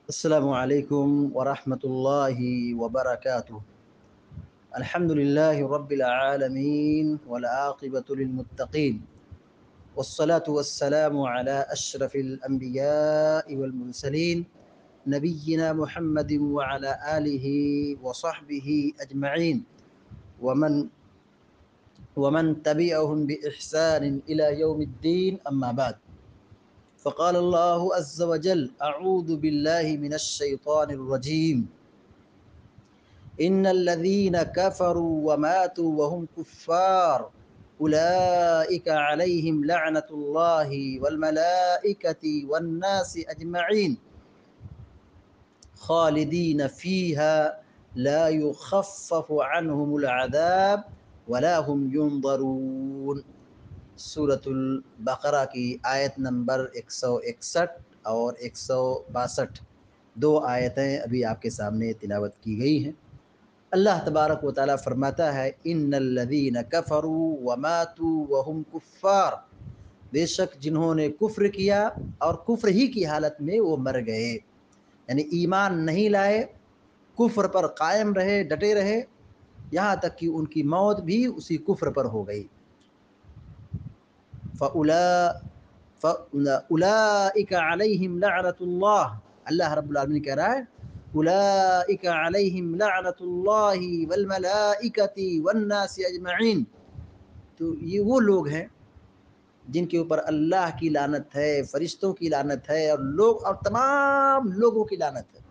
السلام عليكم ورحمة الله وبركاته. الحمد لله رب العالمين والعاقبة للمتقين، والصلاة والسلام على أشرف الأنبياء والمرسلين نبينا محمد وعلى آله وصحبه أجمعين ومن تبعهم بإحسان إلى يوم الدين. أما بعد، فقال الله عز وجل: أعوذ بالله من الشيطان الرجيم. إن الذين كفروا وماتوا وهم كفار أولئك عليهم لعنة الله والملائكة والناس أجمعين خالدين فيها لا يخفف عنهم العذاب ولا هم ينظرون. سورة البقرہ کی آیت نمبر 161 اور 162 دو آیتیں ابھی آپ کے سامنے تلاوت کی گئی ہیں۔ اللہ تبارک و تعالیٰ فرماتا ہے: ان الذین کفروا وماتوا وهم کفار، بے شک جنہوں نے کفر کیا اور کفر ہی کی حالت میں وہ مر گئے، یعنی ایمان نہیں لائے، کفر پر قائم رہے، ڈٹے رہے، یہاں تک کہ ان کی موت بھی اسی کفر پر ہو گئی۔ فَأُولَئِكَ عَلَيْهِمْ لَعْنَةُ اللَّهِ، اللہ رب العالمین کہہ رہا ہے اولئک علیہم لعنت اللہ والملائکۃ والناس اجمعین، تو یہ وہ لوگ ہیں جن کے اوپر اللہ کی لعنت ہے، فرشتوں کی لعنت ہے، اور تمام لوگوں کی لعنت ہے۔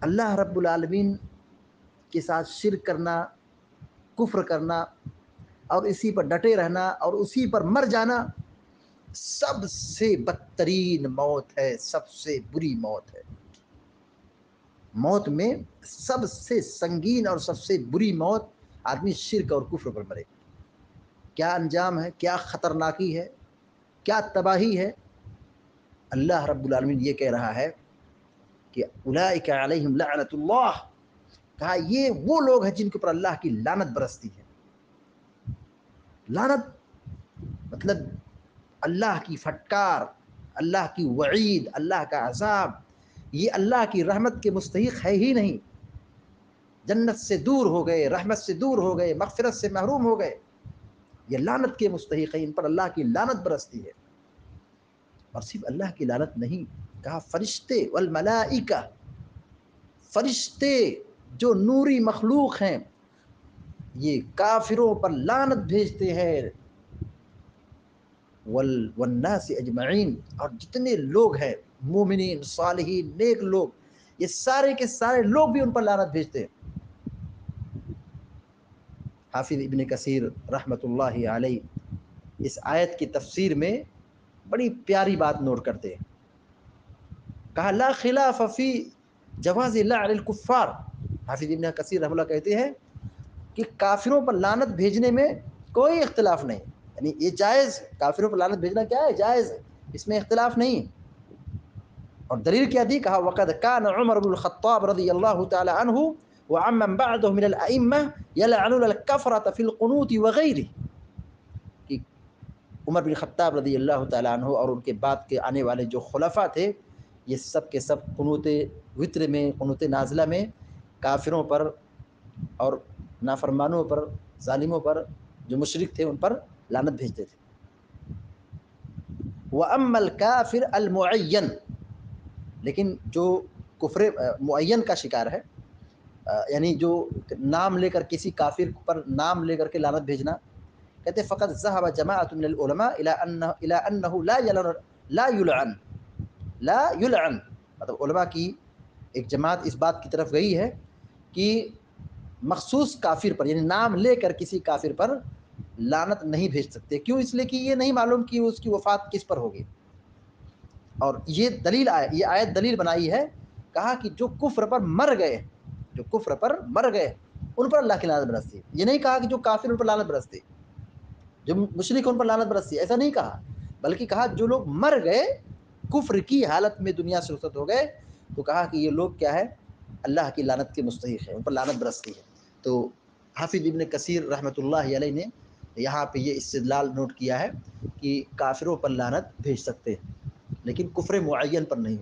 اللہ رب العالمین کے ساتھ شرک کرنا، کفر کرنا اور اسی پر ڈٹے رہنا اور اسی پر مر جانا سب سے بدترین موت ہے، سب سے بری موت ہے۔ موت میں سب سے سنگین اور سب سے بری موت آدمی شرک اور کفر پر مرے۔ کیا انجام ہے، کیا خطرناکی ہے، کیا تباہی ہے۔ اللہ رب العالمین یہ کہہ رہا ہے کہ اولئک علیہم لعنت اللہ، کہا یہ وہ لوگ ہیں جن کے اوپر اللہ کی لعنت برستی ہے۔ لعنت مطلب اللہ کی پھٹکار، اللہ کی وعید، اللہ کا عذاب، یہ اللہ کی رحمت کے مستحق ہے ہی نہیں۔ جنت سے دور ہو گئے، رحمت سے دور ہو گئے، مغفرت سے محروم ہو گئے، یہ لعنت کے مستحق ہیں، ان پر اللہ کی لعنت برستی ہے۔ اور صرف اللہ کی لعنت نہیں، کہا فرشتے والملائکہ، فرشتے جو نوری مخلوق ہیں یہ کافروں پر لعنت بھیجتے ہیں، والناس اجمعین، اور جتنے لوگ ہیں مومنین صالحین نیک لوگ، یہ سارے کے سارے لوگ بھی ان پر لعنت بھیجتے ہیں۔ حافظ ابن کثیر رحمۃ اللہ علیہ اس آیت کی تفسیر میں بڑی پیاری بات نوٹ کرتے ہیں، کہا لا خلاف فی جواز لعن الکفار۔ حافظ ابن کثیر رحمۃ اللہ کہتے ہیں کہ کافروں پر لعنت بھیجنے میں کوئی اختلاف نہیں، یعنی یہ جائز ہے، کافروں پر لعنت بھیجنا کیا ہے، جائز ہے، اس میں اختلاف نہیں۔ اور دلیل کیا دی، کہا وقد کان عمر بن الخطاب رضی اللہ تعالی عنہ وعمن بعده من الائمہ یلعنون الکفرۃ فی القنوت وغیرہ، کہ عمر بن خطاب رضی اللہ تعالی عنہ اور ان کے بعد کے آنے والے جو خلفاء تھے، یہ سب کے سب قنوت وتر میں، قنوت نازلہ میں کافروں پر اور نافرمانوں پر، ظالموں پر، جو مشرک تھے ان پر لعنت بھیجتے تھے۔ وَأَمَّا الْكَافِرُ الْمُعَيَّنُ، لیکن جو کفر معین کا شکار ہے، یعنی جو نام لے کر کسی کافر پر نام لے کر کے لعنت بھیجنا، کہتے فقط ذهب جماعت من العلماء الى انه لا يلعن، مطلب علماء کی ایک جماعت اس بات کی طرف گئی ہے کہ مخصوص کافر پر، یعنی نام لے کر کسی کافر پر لعنت نہیں بھیج سکتے۔ کیوں؟ اس لیے کہ یہ نہیں معلوم کہ اس کی وفات کس پر ہوگی۔ اور یہ دلیل یہ آیت دلیل بنائی ہے، کہا کہ جو کفر پر مر گئے، جو کفر پر مر گئے ان پر اللہ کی لعنت برستی ہے۔ یہ نہیں کہا کہ جو کافر ان پر لعنت برستی، جو مشرک ان پر لعنت برستی، ایسا نہیں کہا، بلکہ کہا جو لوگ مر گئے کفر کی حالت میں دنیا سے رخصت ہو گئے، تو کہا کہ یہ لوگ کیا ہے، اللہ کی لعنت کے مستحق ہیں، ان پر لعنت برستی ہے۔ تو حافظ ابن کثیر رحمۃ اللہ علیہ نے یہاں پہ یہ استدلال نوٹ کیا ہے کہ کافروں پر لعنت بھیج سکتے ہیں لیکن کفر معین پر نہیں،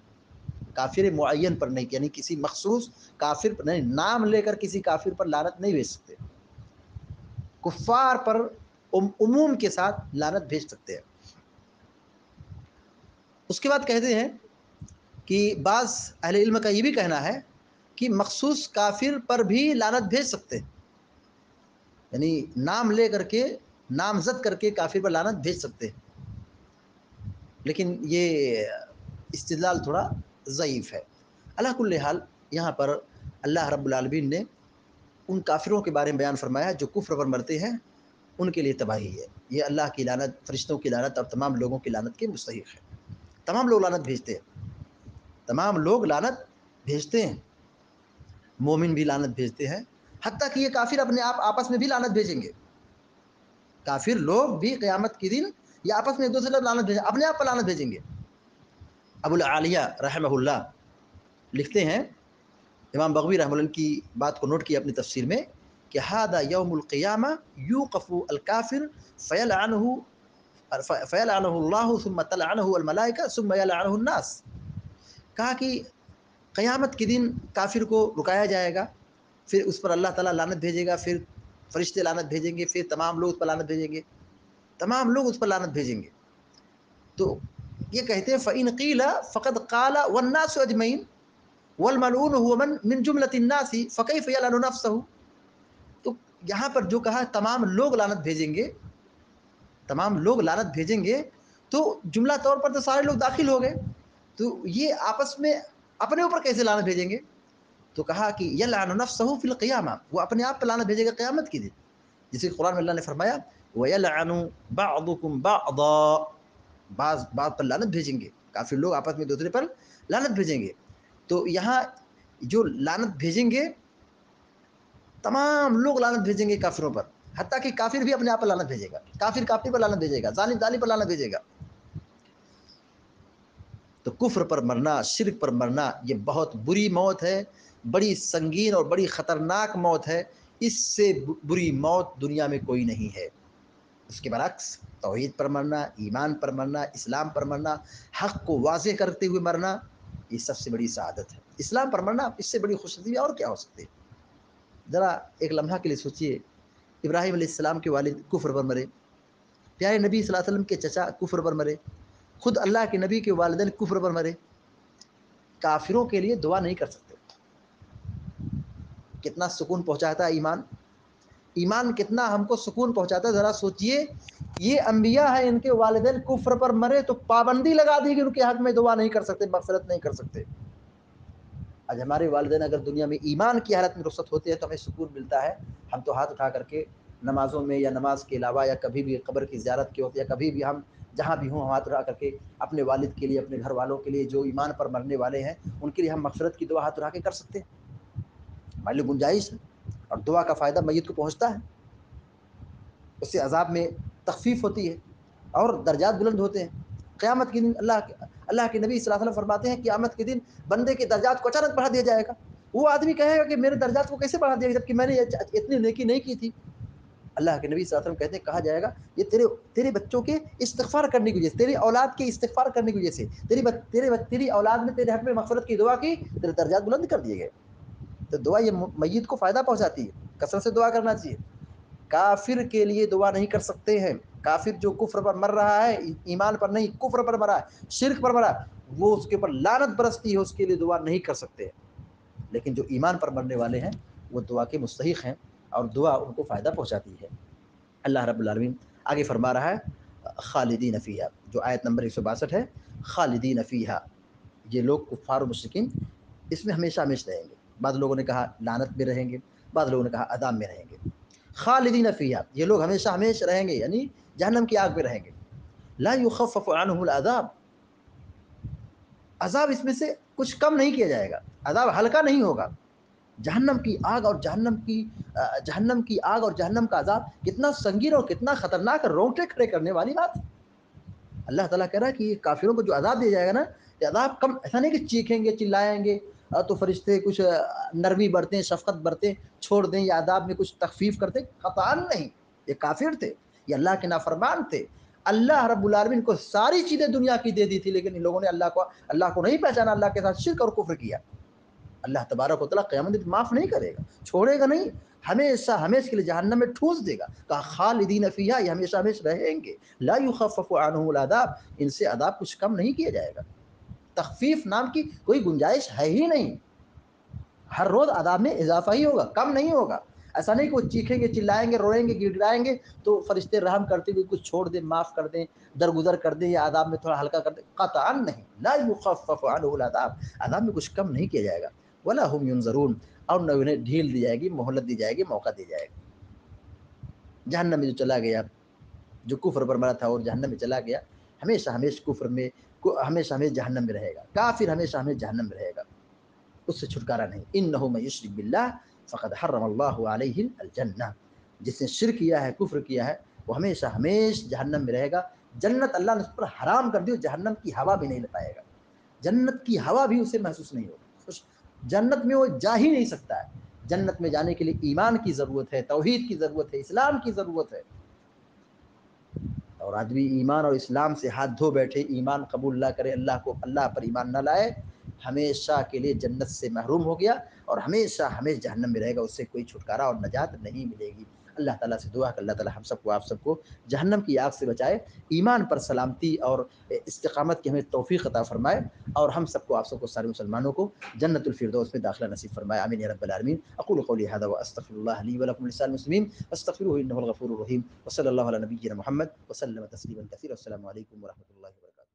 کافر معین پر نہیں، یعنی کسی مخصوص کافر پر نہیں، نام لے کر کسی کافر پر لعنت نہیں بھیج سکتے، کفار پر عموم کے ساتھ لعنت بھیج سکتے ہیں۔ اس کے بعد کہتے ہیں کہ بعض اہل علم کا یہ بھی کہنا ہے کہ مخصوص کافر پر بھی لعنت بھیج سکتے ہیں، یعنی نام لے کر کے، نامزد کر کے کافر پر لعنت بھیج سکتے ہیں، لیکن یہ استدلال تھوڑا ضعیف ہے۔ اللہ کل حال یہاں پر اللہ رب العالمین نے ان کافروں کے بارے میں بیان فرمایا جو کفر پر مرتے ہیں، ان کے لیے تباہی ہے، یہ اللہ کی لعنت، فرشتوں کی لعنت اور تمام لوگوں کی لعنت کے مستحق ہے۔ تمام لوگ لعنت بھیجتے ہیں، تمام لوگ لعنت بھیجتے ہیں، مومن بھی لعنت بھیجتے ہیں، حتیٰ کہ یہ کافر اپنے آپ آپس میں بھی لعنت بھیجیں گے، کافر لوگ بھی قیامت کے دن یہ آپس میں ایک دوسرے لعنت بھیجیں، اپنے آپ پر لعنت بھیجیں گے۔ ابو العالیہ رحمہ اللہ لکھتے ہیں، امام بغوی رحمہ اللہ کی بات کو نوٹ کیا اپنی تفسیر میں کہ ھذا یوم القیامہ یوقف الکافر فیلعنہ اللہ ثم تلعنہ الملائکہ ثم یلعنہ الناس، کہا کہ قیامت کے دن کافر کو رکایا جائے گا، پھر اس پر اللہ تعالیٰ لعنت بھیجے گا، پھر فرشتے لعنت بھیجیں گے، پھر تمام لوگ اس پر لعنت بھیجیں گے، تمام لوگ اس پر لعنت بھیجیں گے۔ تو یہ کہتے ہیں فَإِنْ قِيلَ فَقَدْ قَالَ وَالنَّاسُ أَجْمَعِينَ وَالْمَلْعُونُ هُوَ مِنْ جُمْلَةِ النَّاسِ فَكَيْفَ يَلْعَنُ نَفْسَهُ، تو یہاں پر جو کہا تمام لوگ لعنت بھیجیں گے، تمام لوگ لعنت بھیجیں گے، تو جملہ طور پر تو سارے لوگ داخل ہو گئے، تو یہ آپس میں اپنے اوپر کیسے لعنت بھیجیں گے؟ تو کہا کہ یلعن نفسہ فی القیامہ، وہ اپنے آپ پر لعنت بھیجے گا قیامت کے دن، جسے قرآن میں اللہ نے فرمایا وَيَلْعَنُ بَعْضُكُمْ بَعْضًا، بعض پر لعنت بھیجیں گے، کافی لوگ آپس میں دوسرے پر لعنت بھیجیں گے۔ تو یہاں جو لعنت بھیجیں گے، تمام لوگ لعنت بھیجیں گے کافروں پر، حتیٰ کہ کافر بھی اپنے آپ پر لعنت بھیجے گا، کافر کافر پر لعنت بھیجے گا، ظالم ظالم پر لعنت بھیجے گا۔ تو کفر پر مرنا، شرک پر مرنا، یہ بہت بری موت ہے، بڑی سنگین اور بڑی خطرناک موت ہے، اس سے بری موت دنیا میں کوئی نہیں ہے۔ اس کے برعکس توحید پر مرنا، ایمان پر مرنا، اسلام پر مرنا، حق کو واضح کرتے ہوئے مرنا، یہ سب سے بڑی سعادت ہے۔ اسلام پر مرنا، اس سے بڑی خوش نصیبی اور کیا ہو سکتی ہے؟ ذرا ایک لمحہ کے لیے سوچئے، ابراہیم علیہ السلام کے والد کفر پر مرے، پیارے نبی صلی اللہ علیہ وسلم کے چچا کفر پر مرے، خود اللہ کے نبی کے والدین کفر پر مرے، کافروں کے لیے دعا نہیں کر سکتے۔ کتنا سکون پہنچاتا ہے ایمان، ایمان کتنا ہم کو سکون پہنچاتا ہے، ذرا سوچئے، یہ انبیاء ہیں، ان کے والدین کفر پر مرے تو پابندی لگا دی کہ ان کے حق میں دعا نہیں کر سکتے، مغفرت نہیں کر سکتے۔ آج ہمارے والدین اگر دنیا میں ایمان کی حالت میں رخصت ہوتے ہیں تو ہمیں سکون ملتا ہے، ہم تو ہاتھ اٹھا کر کے نمازوں میں یا نماز کے علاوہ یا کبھی بھی قبر کی زیارت کے وقت یا کبھی بھی ہم جہاں بھی ہوں ہاتھ اٹھا کر کے اپنے والد کے لیے، اپنے گھر والوں کے لیے جو ایمان پر مرنے والے ہیں ان کے لیے ہم مغفرت کی دعا ہاتھ اٹھا کے کر سکتے ہیں، ہمارے لیے گنجائش ہے، اور دعا کا فائدہ میت کو پہنچتا ہے، اس سے عذاب میں تخفیف ہوتی ہے اور درجات بلند ہوتے ہیں۔ قیامت کے دن اللہ کے نبی صلی اللہ علیہ وسلم فرماتے ہیں قیامت کے دن بندے کے درجات کو اچانک بڑھا دیا جائے گا، وہ آدمی کہے گا کہ میرے درجات کو کیسے بڑھا دیا گیا جبکہ میں نے اتنی نیکی نہیں کی تھی؟ اللہ کے نبی صلی اللہ علیہ وسلم کہتے ہیں کہا جائے گا یہ تیرے بچوں کے استغفار کرنے کی وجہ سے، تیری اولاد کے استغفار کرنے کی وجہ سے، تیری اولاد نے تیرے حق میں مغفرت کی دعا کی، تیرے درجات بلند کر دیے گئے۔ تو دعا یہ میت کو فائدہ پہنچاتی ہے، کثرت سے دعا کرنا چاہیے۔ کافر کے لیے دعا نہیں کر سکتے ہیں، کافر جو کفر پر مر رہا ہے، ایمان پر نہیں کفر پر مرا ہے، شرک پر مرا ہے، وہ اس کے اوپر لعنت برستی ہے، اس کے لیے دعا نہیں کر سکتے۔ لیکن جو ایمان پر مرنے والے ہیں وہ دعا کے مستحق ہیں اور دعا ان کو فائدہ پہنچاتی ہے۔ اللہ رب العالمین آگے فرما رہا ہے خالدین فیہا، جو آیت نمبر 162 ہے، خالدین فیہا، یہ لوگ کفار و مشرکین اس میں ہمیشہ ہمیشہ رہیں گے۔ بعض لوگوں نے کہا لعنت میں رہیں گے، بعض لوگوں نے کہا عذاب میں رہیں گے۔ خالدین فیہا، یہ لوگ ہمیشہ ہمیشہ رہیں گے، یعنی جہنم کی آگ میں رہیں گے۔ لا یخفف عنہم العذاب، عذاب اس میں سے کچھ کم نہیں کیا جائے گا، عذاب ہلکا نہیں ہوگا۔ جہنم کی آگ اور جہنم کی آگ اور جہنم کا عذاب کتنا سنگین اور کتنا خطرناک، رونگٹے کھڑے کرنے والی بات۔ اللہ تعالیٰ کہہ رہا ہے کہ کافروں کو جو عذاب دیا جائے گا نا، یہ عذاب کم، ایسا نہیں کہ چیخیں گے چلائیں گے تو فرشتے کچھ نرمی برتیں، شفقت برتیں، چھوڑ دیں یا عذاب میں کچھ تخفیف کرتے، قطعاً نہیں، یہ کافر تھے، یہ اللہ کے نافرمان تھے. اللہ رب العالمین کو ساری چیزیں دنیا کی دے دی تھی, لیکن ان لوگوں نے اللہ کو نہیں پہچانا, اللہ کے ساتھ شرک اور کفر کیا. اللہ تبارک و تعالیٰ قیامت میں معاف نہیں کرے گا, چھوڑے گا نہیں, ہمیشہ ہمیشہ کے لیے جہنم میں ٹھونس دے گا. کہا خالدین فیہا, یہ ہمیشہ ہمیشہ رہیں گے. لا یخفف عنہم العذاب, ان سے عذاب کچھ کم نہیں کیا جائے گا. تخفیف نام کی کوئی گنجائش ہے ہی نہیں. ہر روز عذاب میں اضافہ ہی ہوگا, کم نہیں ہوگا. ایسا نہیں کہ وہ چیخیں گے, چلائیں گے, روئیں گے, گڑگڑائیں گے تو فرشتے رحم کرتے ہوئے کچھ چھوڑ دیں, معاف کر دیں, درگزر کر دیں, یا عذاب میں تھوڑا ہلکا کر دیں. قطعا نہیں. لا یخفف عنہ العذاب, عذاب میں کچھ کم نہیں کیا جائے گا. ولا هم ينظرون, اور نہ انہیں ڈھیل دی جائے گی, مہلت دی جائے گی, موقع دی جائے گا. جہنم میں جو چلا گیا, جو کفر پر مرا تھا اور جہنم میں چلا گیا, ہمیشہ ہمیشہ کفر میں, ہمیشہ ہمیشہ جہنم میں رہے گا. کافر ہمیشہ ہمیشہ جہنم میں رہے گا, اس سے چھٹکارا نہیں. انہ من یشرک باللہ فقد حرم اللہ علیہ الجنہ, جس نے شرک کیا ہے, کفر کیا ہے, وہ ہمیشہ ہمیشہ جہنم میں رہے گا. جنت اللہ نے اس پر حرام کر دی, جہنم کی ہوا بھی نہیں لے پائے گا. جنت کی ہوا بھی اسے محسوس نہیں ہوگی, جنت میں وہ جا ہی نہیں سکتا ہے. جنت میں جانے کے لیے ایمان کی ضرورت ہے, توحید کی ضرورت ہے, اسلام کی ضرورت ہے. اور آدمی ایمان اور اسلام سے ہاتھ دھو بیٹھے, ایمان قبول نہ کرے, اللہ پر ایمان نہ لائے, ہمیشہ کے لیے جنت سے محروم ہو گیا, اور ہمیشہ ہمیشہ جہنم میں رہے گا. اس سے کوئی چھٹکارا اور نجات نہیں ملے گی. اللہ تعالیٰ سے دعا کہ اللہ تعالیٰ ہم سب کو, آپ سب کو جہنم کی آگ سے بچائے, ایمان پر سلامتی اور استقامت کی ہمیں توفیق عطا فرمائے, اور ہم سب کو, آپ سب کو, سارے مسلمانوں کو جنت الفردوس میں داخلہ نصیب فرمائے. آمین یا رب العالمین. اقول قولی هذا واستغفر الله لي ولكم ولسائر المسلمين فاستغفروه انه الغفور الرحيم, وصلى الله على نبينا محمد وسلم تسليما كثيرا. السلام عليكم ورحمة الله وبركاته.